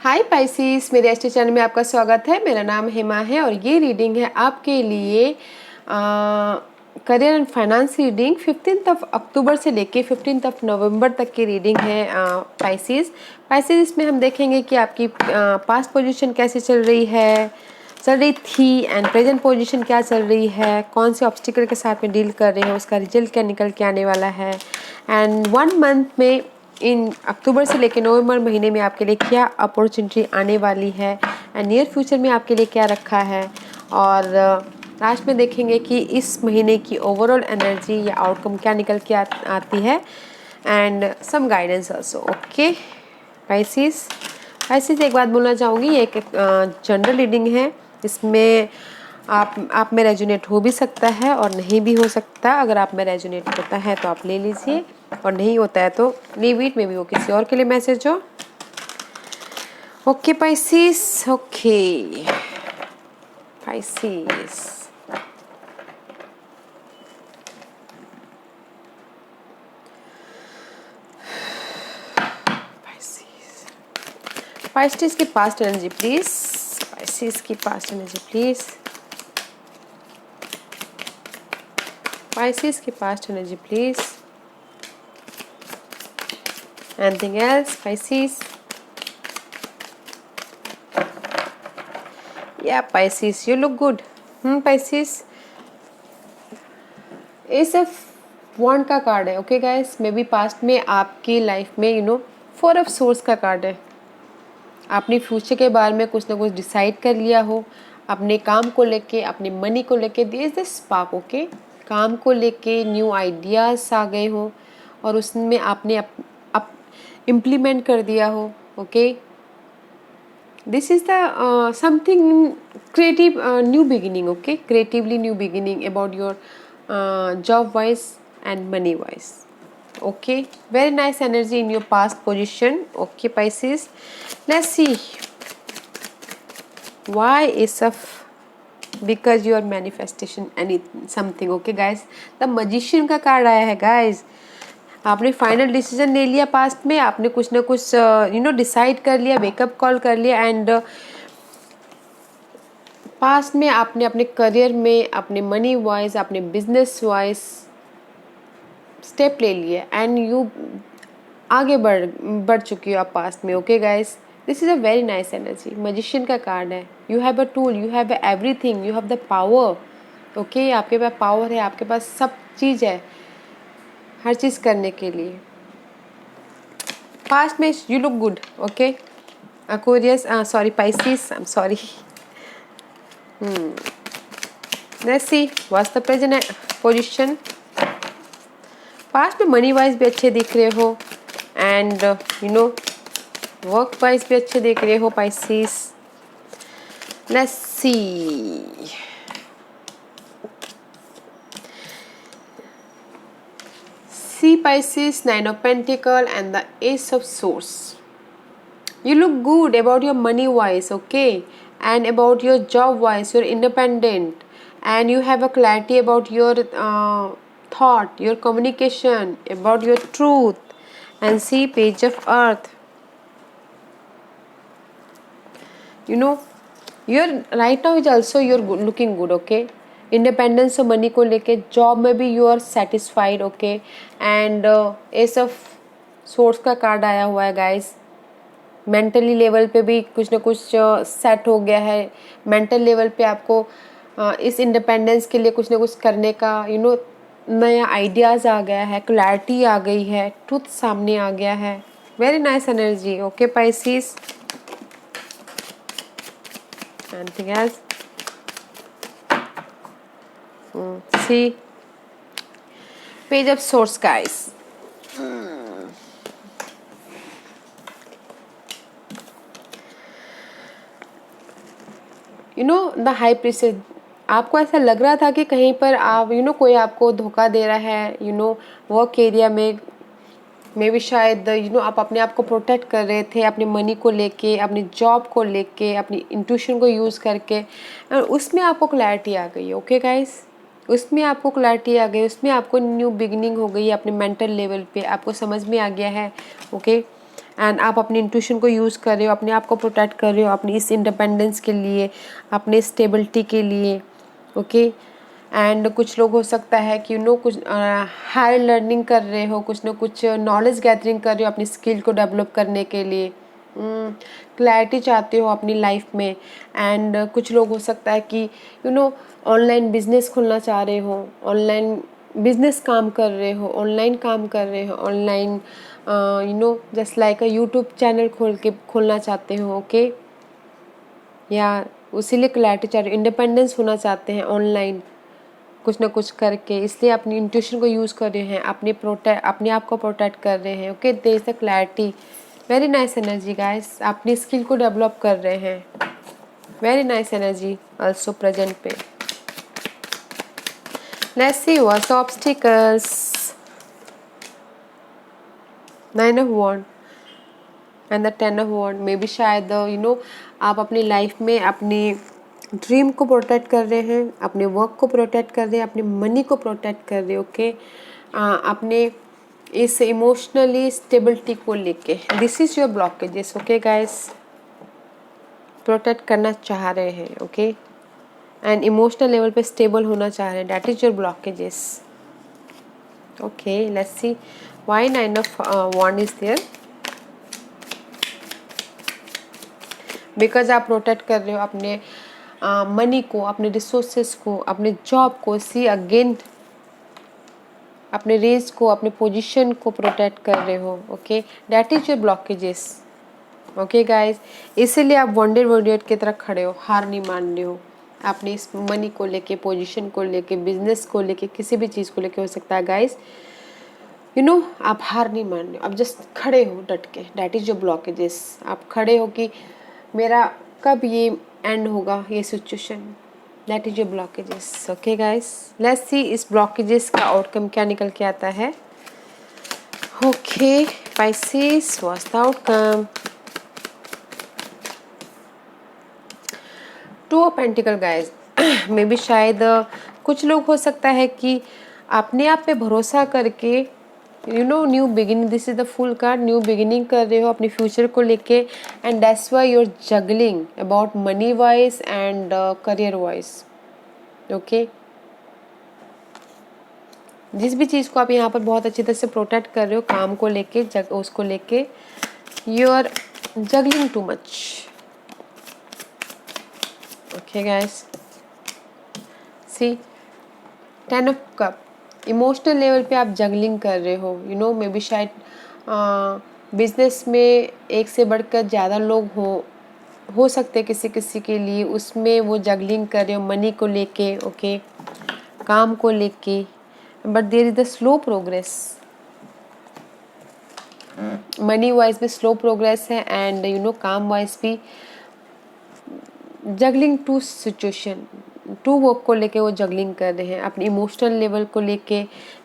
हाय Pisces, मेरे ST channel में आपका स्वागत है। मेरा नाम हेमा है और ये रीडिंग है आपके लिए करियर एंड फाइनेंस रीडिंग 15 अक्टूबर से लेके 15 नवंबर तक की रीडिंग है। पाइसिस इसमें हम देखेंगे कि आपकी पास्ट पोजीशन कैसे चल रही थी एंड प्रेजेंट पोजीशन क्या चल रही है, कौन से ऑब्स्टिकल के साथ में डील कर रहे हैं, उसका रिजल्ट क्या निकल के आने वाला है एंड 1 मंथ में इन अक्टूबर से लेकर नवंबर महीने में आपके लिए क्या अपॉर्चुनिटी आने वाली है एंड नियर फ्यूचर में आपके लिए क्या रखा है। और लास्ट में देखेंगे कि इस महीने की ओवरऑल एनर्जी या आउटकम क्या निकल के आती है and some guidance also. Okay Pisces, एक बात बोलना चाहूँगी, ये एक जनरल रीडिंग है। इसमें आप में रेजोनेट हो भी सकता है और नहीं भी हो सकता। अगर आप में रेजोनेट होता है तो आप ले लीजिए और नहीं होता है तो लीव इट, में भी वो किसी और के लिए मैसेज हो। Okay Pisces, okay Pisces, Pisces की पास्ट एनर्जी प्लीज, पाइसिस की पास्ट एनर्जी प्लीज, पाइसिस की past energy please. Anything else, Pisces? Yeah, Pisces, you look good. Pisces. Ace of wand का कार्ड है। Okay guys, maybe past में आपकी life में four of swords का card है। आपने फ्यूचर के बारे में कुछ ना कुछ डिसाइड कर लिया हो, अपने काम को लेके, अपने मनी को लेके। There is the spark. Okay, काम को लेके न्यू आइडियाज आ गए हो और उसमें आपने इम्प्लीमेंट कर दिया हो। Okay, this is the something creative new beginning. Okay, creatively new beginning about your job wise and money wise. Okay, very nice energy in your past position. Okay Pisces, let's see why is of, because you are manifestation something. Okay guys, the magician का card आया है guys। आपने final decision ले लिया, past में आपने कुछ ना कुछ डिसाइड कर लिया, वेकअप कॉल कर लिया एंड पास्ट में आपने अपने करियर में, अपने मनी वाइज, अपने बिजनेस वाइज स्टेप ले लिया एंड यू आगे बढ़ चुकी हो आप पास्ट में। Okay guys, this is a very nice energy. Magician का कार्ड है। You have a tool, you have everything, you have the power. Okay, आपके पास पावर है, आपके पास सब चीज़ है हर चीज़ करने के लिए। पास्ट में you look good. Okay Aquarius, sorry Pisces, I am sorry. Let's see what's the present position. Past में मनी वाइज भी अच्छे दिख रहे हो एंड वर्क वाइज भी अच्छे दिख रहे हो Pisces. Let's see, Pisces, 9 of Pentacles and the Ace of Swords. You look good about your money wise, okay, and about your job wise. You're independent and you have a clarity about your thought, your communication, about your truth. And see Page of Earth. You're right now is also you're looking good. Okay, independence और money को लेके, job में भी you are satisfied. Okay, and ace of swords का card आया हुआ है guys. Mentally level पे भी कुछ ना कुछ सेट हो गया है। मेंटल लेवल पे आपको इस इंडिपेंडेंस के लिए कुछ ना कुछ करने का नया आइडियाज़ आ गया है, क्लैरिटी आ गई है, ट्रुथ सामने आ गया है। Very nice energy. Okay Pisces, anything else? See Page of Swords guys. The High Priestess, आपको ऐसा लग रहा था कि कहीं पर आप कोई आपको धोखा दे रहा है वर्क एरिया में भी शायद आप अपने आप को प्रोटेक्ट कर रहे थे, अपने मनी को लेके, अपनी जॉब को लेके, अपनी इंट्यूशन को यूज़ करके, और उसमें आपको क्लैरिटी आ गई है। ओके गाइस, उसमें आपको क्लैरिटी आ गई, उसमें आपको न्यू बिगिनिंग हो गई है। अपने मेंटल लेवल पे आपको समझ में आ गया है। ओके, एंड आप अपनी इंट्यूशन को यूज़ कर रहे हो, अपने आप को प्रोटेक्ट कर रहे हो अपनी इस इंडिपेंडेंस के लिए, अपने स्टेबिलिटी के लिए। ओके एंड कुछ लोग हो सकता है कि कुछ हायर लर्निंग कर रहे हो, कुछ ना कुछ नॉलेज गैदरिंग कर रहे हो अपनी स्किल को डेवलप करने के लिए, क्लैरिटी चाहते हो अपनी लाइफ में। एंड कुछ लोग हो सकता है कि ऑनलाइन बिजनेस खोलना चाह रहे हो, ऑनलाइन बिजनेस काम कर रहे हो, ऑनलाइन काम कर रहे हो, online just like a YouTube channel खोलना चाहते हो। ओके या उसीलिए क्लैरिटी चाह रहे हो, इंडिपेंडेंस होना चाहते हैं ऑनलाइन कुछ ना कुछ करके, इसलिए अपनी इंट्यूशन को यूज़ कर रहे हैं, अपने आप को प्रोटेक्ट कर रहे हैं। Okay there is the clarity, very nice energy guys, अपनी स्किल को डेवलप कर रहे हैं, very nice energy also present पे। Let's see what's obstacles, 9 of wand and the 10 of wand. Maybe शायद आप अपनी लाइफ में अपनी ड्रीम को प्रोटेक्ट कर रहे हैं, अपने वर्क को प्रोटेक्ट कर रहे हैं, अपने मनी को प्रोटेक्ट कर रहे हैं। ओके अपने इस इमोशनली स्टेबिलिटी को लेके, this is your blockages. Okay guys, protect करना चाह रहे हैं। ओके एंड इमोशनल लेवल पे स्टेबल होना चाह रहे हैं, that is your blockages. Okay let's see why 9 of wand is there. Because आप प्रोटेक्ट कर रहे हो अपने मनी को, अपने रिसोर्सेस को, अपने जॉब को, सी अगेन अपने रेस को, अपने पोजीशन को प्रोटेक्ट कर रहे हो। Okay that is your blockages. Okay guys, इसीलिए आप वॉन्डेड वॉरियर की तरह खड़े हो, हार नहीं मान रहे हो अपने इस मनी को लेके, पोजीशन को लेके, बिजनेस को लेके, किसी भी चीज़ को लेके हो सकता है गाइस। आप हार नहीं मान रहे हो, आप जस्ट खड़े हो डट के, दैट इज योर ब्लॉकेजेस। आप खड़े हो कि मेरा कब ये एंड होगा ये situation, that is your blockages. Okay guys, let's see इस ब्लॉकेजेस का आउटकम क्या निकल के आता है। Okay Pisces, what's the outcome? 2 of pentacle guys. Maybe शायद कुछ लोग हो सकता है कि अपने आप पे भरोसा करके new beginning, this is the fool card, new beginning कर रहे हो अपने फ्यूचर को लेके। And that's why you are juggling about money wise and career wise. Okay जिस भी चीज़ को आप यहाँ पर बहुत अच्छी तरह से प्रोटेक्ट कर रहे हो, काम को लेके, उसको लेके, you are juggling too much. Okay guys, see 10 of cup, emotional level पे आप जगलिंग कर रहे हो। मे बी शायद बिजनेस में एक से बढ़कर ज़्यादा लोग हो सकते हैं किसी किसी के लिए, उसमें वो जगलिंग कर रहे हो मनी को लेके। ओके काम को लेके, but there is the slow progress, money wise भी स्लो प्रोग्रेस है एंड काम वाइज भी juggling two situation, two work को लेके वो जगलिंग कर रहे हैं, अपने इमोशनल लेवल को लेके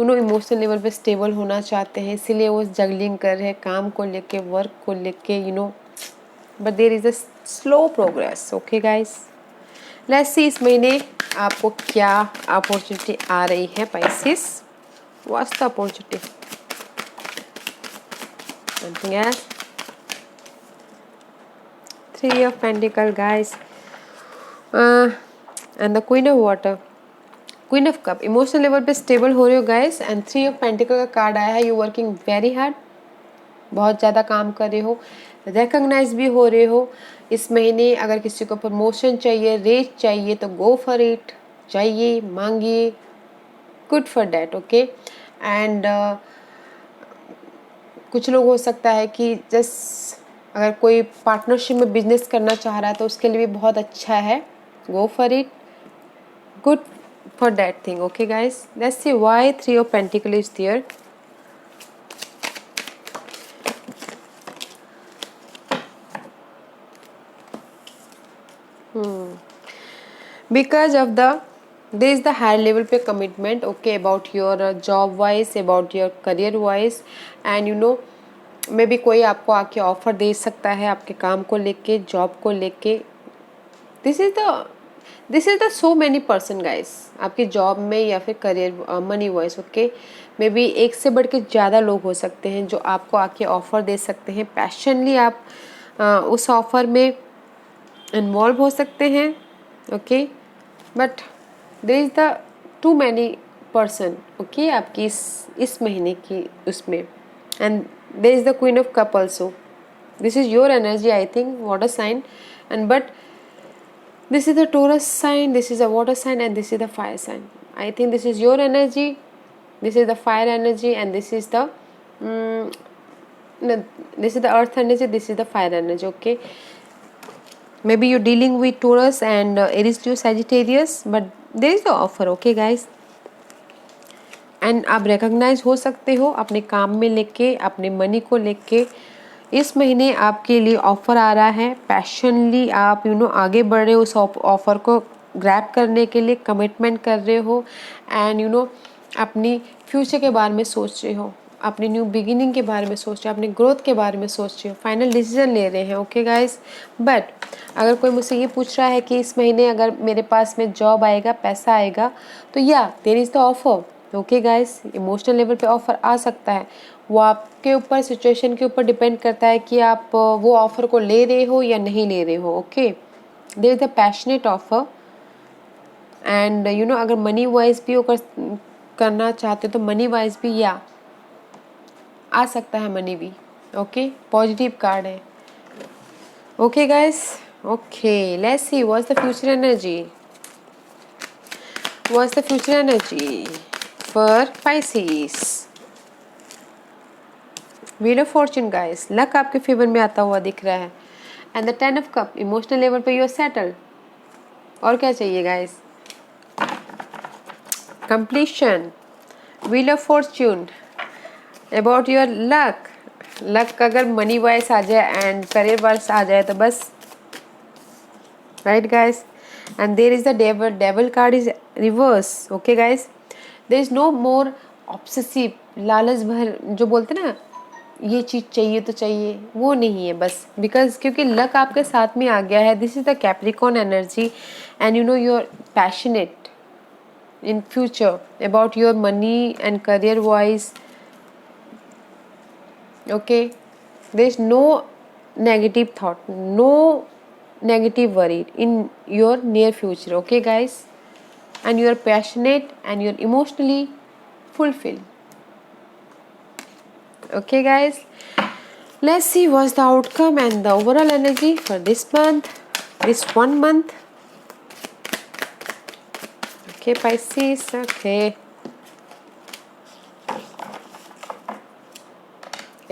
इमोशनल लेवल पे स्टेबल होना चाहते हैं, इसीलिए वो जगलिंग कर रहे हैं काम को लेके, वर्क को लेके, but there is a slow progress. Okay guys, let's see इस महीने आपको क्या अपॉर्चुनिटी आ रही है Pisces, what's the opportunity? Something else, 3 of pentacle guys and the queen of water, queen of cup, emotional level पे स्टेबल हो रहे हो गाइस। एंड 3 ऑफ पेंटिकल का कार्ड आया है, यू वर्किंग वेरी हार्ड, बहुत ज़्यादा काम कर रहे हो, रिकॉग्नाइज भी हो रहे हो इस महीने। अगर किसी को प्रमोशन चाहिए, रेज चाहिए तो गो फॉर इट, चाहिए मांगिए, good for that. Okay and कुछ लोग हो सकता है कि जस्ट अगर कोई पार्टनरशिप में बिजनेस करना चाह रहा है तो उसके लिए भी बहुत अच्छा है, go for it, good for that thing. Okay guys, let's see why 3 of pentacle is there. Because of there is the higher level पे commitment, okay, about your job wise, about your career wise, and may be कोई आपको आके offer दे सकता है आपके काम को लेके, जॉब को लेके। This is the so many person guys, आपकी जॉब में या फिर career money wise. Okay may be एक से बढ़ के ज़्यादा लोग हो सकते हैं जो आपको आके ऑफ़र दे सकते हैं। पैशनली आप उस ऑफ़र में इन्वॉल्व हो सकते हैं, okay. But there is the too many person, okay, आपकी इस महीने की उसमें। And there is the queen of cup also. This is your energy, I think, water sign. And but this is the Taurus sign, this is a water sign, and this is the fire sign. I think this is your energy, this is the fire energy, and this is the no, this is the earth energy, this is the fire energy, okay. Maybe you're dealing with Taurus and Aries, Leo, Sagittarius, but there is the offer, okay guys. And आप recognise हो सकते हो अपने काम में लेके, अपने money को लेके। इस महीने आपके लिए ऑफ़र आ रहा है, पैशनली आप आगे बढ़ रहे हो उस ऑफ़र को ग्रैब करने के लिए, कमिटमेंट कर रहे हो। एंड अपनी फ्यूचर के बारे में सोच रहे हो, अपनी न्यू बिगिनिंग के बारे में सोच रहे हो, अपने ग्रोथ के बारे में सोच रहे हो, फाइनल डिसीजन ले रहे हैं, ओके गाइस। बट अगर कोई मुझसे ये पूछ रहा है कि इस महीने अगर मेरे पास में जॉब आएगा, पैसा आएगा, तो या there is the offer, okay guys. Emotional level पे ऑफ़र आ सकता है, वो आपके ऊपर, सिचुएशन के ऊपर डिपेंड करता है कि आप वो ऑफ़र को ले रहे हो या नहीं ले रहे हो, okay. There is the passionate offer. And अगर मनी वाइज भी करना चाहते हो तो मनी वाइज भी या आ सकता है, मनी भी, ओके। पॉजिटिव कार्ड है, okay guys. Okay, let's see what's the future energy, what's the future energy for Pisces। Wheel of Fortune guys, luck आपके फेवर में आता हुआ दिख रहा है। And the 10 of cup, emotional level पे यू आर सेटल्ड। और क्या चाहिए guys? Completion, wheel of Fortune, about your luck. Luck अगर मनी वाइज आ जाए एंड करियर वाइज आ जाए तो बस, right guys. And there is the devil card is reverse, okay guys. There is no more obsessive, लालच भर जो बोलते ना, ये चीज़ चाहिए तो चाहिए, वो नहीं है बस। बिकॉज क्योंकि लक आपके साथ में आ गया है। This is the Capricorn energy and you are passionate in future about your money and career wise, okay. There is no negative thought, no negative worry in your near future, okay guys. And you are passionate and you are emotionally fulfilled, okay guys. Let's see what's the outcome and the overall energy for this month, this 1 month, okay Pisces, okay.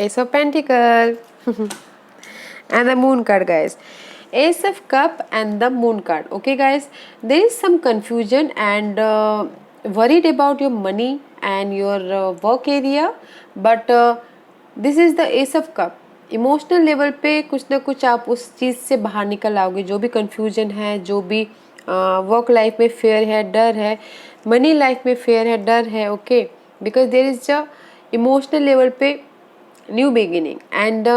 Ace of Pentacle and the Moon card guys. Ace of Cup and the Moon card, okay guys. There is some confusion and worried about your money and your work area, but this is the Ace of Cup. Emotional level पे कुछ ना कुछ आप उस चीज़ से बाहर निकल आओगे, जो भी कंफ्यूजन है, जो भी वर्क लाइफ में फेयर है, डर है, मनी लाइफ में फेयर है, डर है, okay. Because there is a emotional level पे new beginning and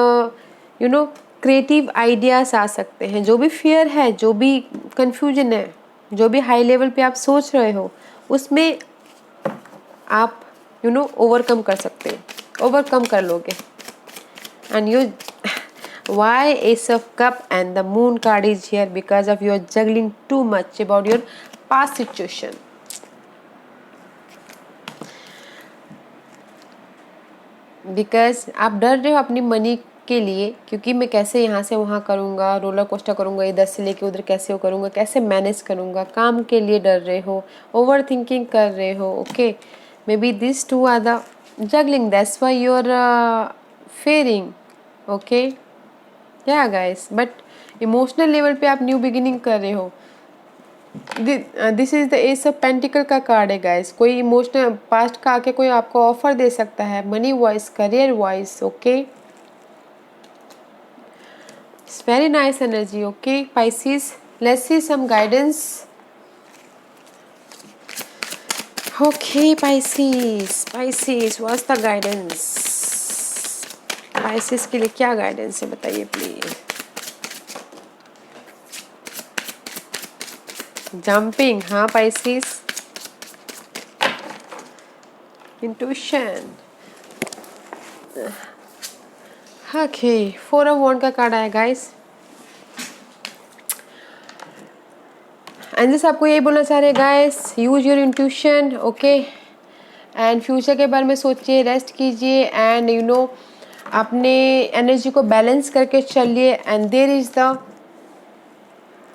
creative ideas आ सकते हैं। जो भी फियर है, जो भी कंफ्यूजन है, जो भी हाई लेवल पे आप सोच रहे हो, उसमें आप ओवरकम कर सकते हैं, ओवरकम कर लोगे। And you why Ace of Cup and the Moon card is here? Because of you are juggling too much about your past situation. Because आप डर रहे हो अपनी मनी के लिए, क्योंकि मैं कैसे यहाँ से वहाँ करूँगा, रोलर कोस्टर करूँगा, इधर से लेके उधर कैसे वो करूँगा, कैसे मैनेज करूँगा, काम के लिए डर रहे हो, ओवर थिंकिंग कर रहे हो, okay. Maybe this two are the juggling, that's why you are fearing, okay. या गाइस, बट इमोशनल लेवल पे आप न्यू बिगिनिंग कर रहे हो। This is the ace of pentacle का कार्ड है गाइस। कोई इमोशनल पास्ट का आके कोई आपको ऑफर दे सकता है, money wise, career wise, okay. It's very nice energy, okay Pisces. Let's see some guidance. Okay Pisces, what's the guidance? Pisces के लिए क्या गाइडेंस है बताइए प्लीज। जंपिंग, हाँ Pisces, intuition. Okay, 4 of wand का कार्ड आया गाइस। एंजल्स आपको यही बोलना चाह रहे हैं guys, use your intuition, okay. And future के बारे में सोचिए, रेस्ट कीजिए, एंड यू नो अपने एनर्जी को बैलेंस करके चलिए। And there is the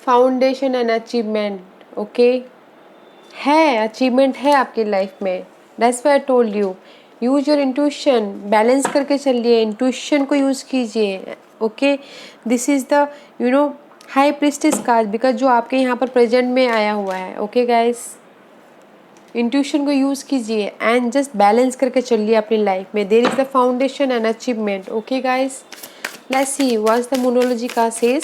foundation and achievement, okay. है अचीवमेंट है आपकी लाइफ में, that's why I told you, use your intuition, balance करके चलिए, इंट्यूशन को यूज कीजिए, okay. This is the you know high priestess card, because जो आपके यहाँ पर प्रेजेंट में आया हुआ है, ओके गाइस। इंट्यूशन को यूज कीजिए एंड जस्ट बैलेंस करके चलिए अपनी लाइफ में। There is the foundation and achievement, okay guys. Let's see what's the monology card says,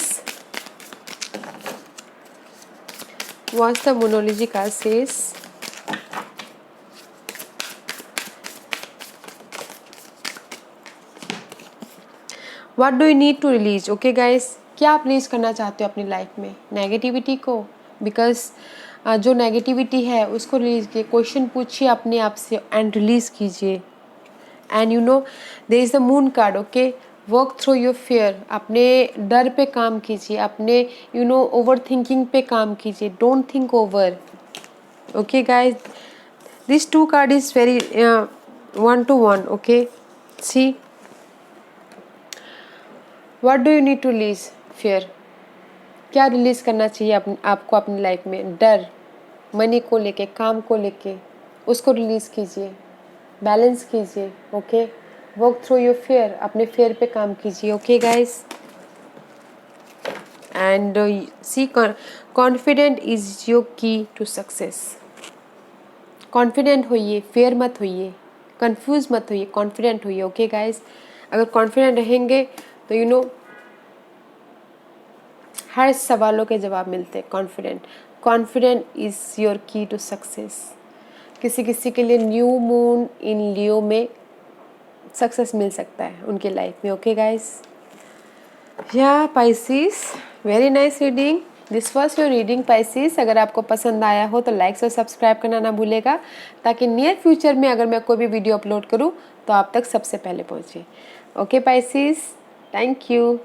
what's the monology card says. What do you need to release, okay guys. क्या आप release करना चाहते हो अपनी लाइफ में? Negativity को, because जो negativity है उसको रिलीज कीजिए, क्वेश्चन पूछिए अपने आप से एंड रिलीज कीजिए। And you know there is the moon card, okay. Work through your fear, अपने डर पे काम कीजिए, अपने यू नो ओवर थिंकिंग पे काम कीजिए, don't think over, okay guys. This 2 card is very 1 to 1, okay. See what do you need to release? Fear. क्या रिलीज करना चाहिए आपको अपनी लाइफ में? डर, मनी को लेके, काम को लेके, उसको रिलीज कीजिए, बैलेंस कीजिए, okay. Work through your fear, अपने फियर पे काम कीजिए, okay guys. And see confident is your key to success. Confident होइए, फियर मत होइए, कंफ्यूज मत होइए, कॉन्फिडेंट होइए, ओके गाइस। अगर कॉन्फिडेंट रहेंगे तो यू नो हर सवालों के जवाब मिलते हैं। Confident is your key to success. किसी किसी के लिए न्यू मून इन लियो में सक्सेस मिल सकता है उनके लाइफ में, ओके गाइस। या Pisces, very nice reading, this was your reading Pisces. अगर आपको पसंद आया हो तो लाइक और सब्सक्राइब करना ना भूलेगा, ताकि नियर फ्यूचर में अगर मैं कोई भी वीडियो अपलोड करूँ तो आप तक सबसे पहले पहुँचे, ओके पाइसिस। Thank you.